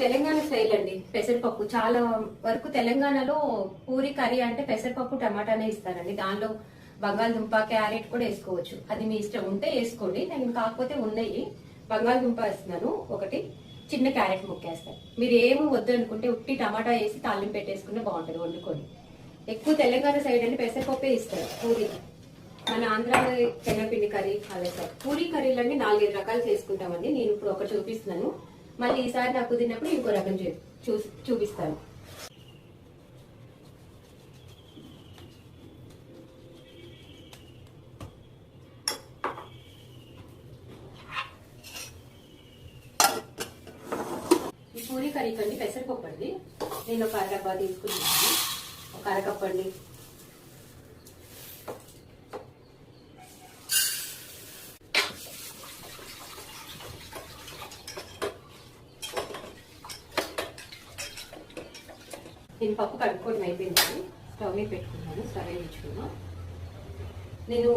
Telangana style అండి పెసరపప్పు. చాలా వరకు తెలంగాణలో పూరి కర్రీ అంటే పెసరపప్పు టమాటానే ఇస్తారండి. దానిలో బంగాళదుంప క్యారెట్ కూడా వేసుకోవచ్చు, అది మీ ఇష్టం. ఉంటే వేసుకోండి, నేను కాకపోతే ఉన్నాయి బంగాళదుంప వేస్తున్నాను ఒకటి, చిన్న క్యారెట్ ముక్కేస్తాను. మీరు ఏమి వద్దు అనుకుంటే ఉట్టి టమాటా వేసి తాలింపు పెట్టేసుకుంటే బాగుంటుంది వండుకొని. ఎక్కువ తెలంగాణ సైడ్ అంటే పెసరపప్పే ఇస్తారు పూరికి. మన ఆంధ్రాలో శనగపిండి కర్రీ అలా సార్. పూరి కర్రీలన్నీ 4-5 రకాలు చేసుకుంటామండి. నేను ఇప్పుడు ఒకటి చూపిస్తున్నాను, మళ్ళీ ఈసారి నాకు కుదిరినప్పుడు ఇంకో రకం చూపిస్తాను. ఈ పూరి కర్రీ కండి పెసరపప్పు అండి. నేను ఒక అరడబ్బా తీసుకున్నాను, ఒక అరకప్పు అండి. నేను పప్పు కడుక్కోవడం అయిపోయింది, స్టవ్ మీద పెట్టుకున్నాను, స్టవ్ వేయించుకున్నాను. నేను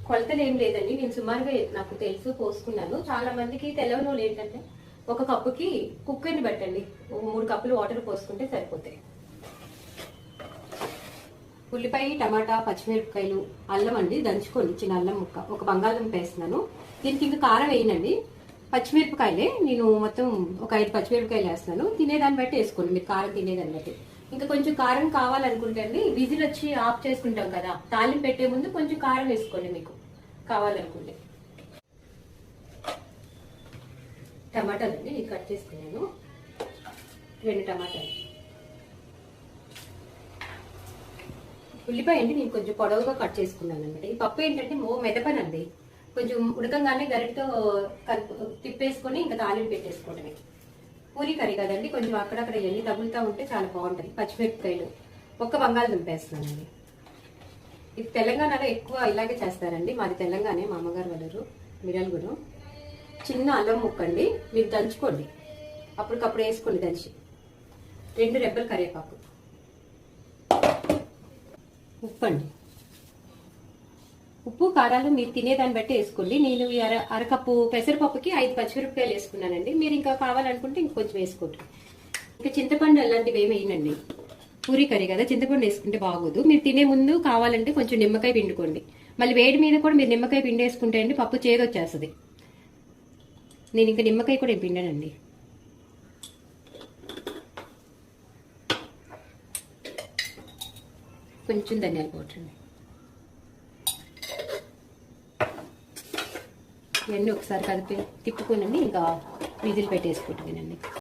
కొలతలు ఏం లేదండి, నేను సుమారుగా నాకు తెలుసు పోసుకున్నాను. చాలా మందికి తెలవని వాళ్ళు ఏంటంటే ఒక కప్పుకి కుక్కర్ని పెట్టండి, 3 కప్పులు వాటర్ పోసుకుంటే సరిపోతాయి. ఉల్లిపాయ, టమాటా, పచ్చిమిరపకాయలు, అల్లం అండి దంచుకోండి, చిన్న అల్లం ముక్క, ఒక బంగాళదుంప వేస్తున్నాను. దీనికి ఇంకా కారం వేయనండి, పచ్చిమిరపకాయలే. నేను మొత్తం ఒక 5 పచ్చిమిరపకాయలు వేస్తున్నాను. తినేదాన్ని బట్టి వేసుకోండి, మీరు కారం తినేదాన్ని బట్టి. ఇంకా కొంచెం కారం కావాలనుకుంటే అండి, విజిల్ వచ్చి ఆఫ్ చేసుకుంటాం కదా, తాలింపు పెట్టే ముందు కొంచెం కారం వేసుకోండి మీకు కావాలనుకుంటే. టమాటాలు అండి నేను కట్ చేసుకున్నాను, 2 టమాటాలు. ఉల్లిపాయ అండి నేను కొంచెం పొడవుగా కట్ చేసుకున్నాను అనమాట. ఈ పప్పు ఏంటంటే మెదపనండి, కొంచెం ఉడకంగానే గరిటతో తిప్పేసుకొని ఇంకా తాలింపు పెట్టేసుకోవడమే. పూరి కర్రీ కదండి, కొంచెం అక్కడక్కడ ఎన్ని తగులుతూ ఉంటే చాలా బాగుంటుంది. పచ్చిమిరపకాయలు, ఒక్క బంగాళదుంప వేస్తున్నానండి. ఇది తెలంగాణలో ఎక్కువ ఇలాగే చేస్తారండి, మాది తెలంగాణ, మా అమ్మగారు వాళ్ళరు మిర్యాలగూడెం. చిన్న అల్లం ముక్కండి, మీరు దంచుకోండి, అప్పటికప్పుడు వేసుకోండి దంచి. 2 రెబ్బలు కరివేపాకు, ఉప్పు అండి. ఉప్పు కారాలు మీరు తినేదాన్ని బట్టి వేసుకోండి. నేను అరకప్పు పెసరపప్పుకి 5 పచ్చిమిరపకాయలు వేసుకున్నానండి, మీరు ఇంకా కావాలనుకుంటే ఇంకొంచెం వేసుకోండి. ఇంకా చింతపండు అలాంటివి ఏమి వేయనండి, పూరి కర్రీ కదా, చింతపండు వేసుకుంటే బాగోదు. మీరు తినే ముందు కావాలంటే కొంచెం నిమ్మకాయ పిండుకోండి, మళ్ళీ వేడి మీద కూడా మీరు నిమ్మకాయ పిండేసుకుంటే అండి పప్పు చేదొచ్చేస్తుంది. నేను ఇంకా నిమ్మకాయ కూడా పిండానండి. కొంచెం ధనియాల పౌడర్ అండి. ఇవన్నీ ఒకసారి కలిపి తిప్పుకోనండి, ఇంకా విజిల్ పెట్టేసుకుంటానండి.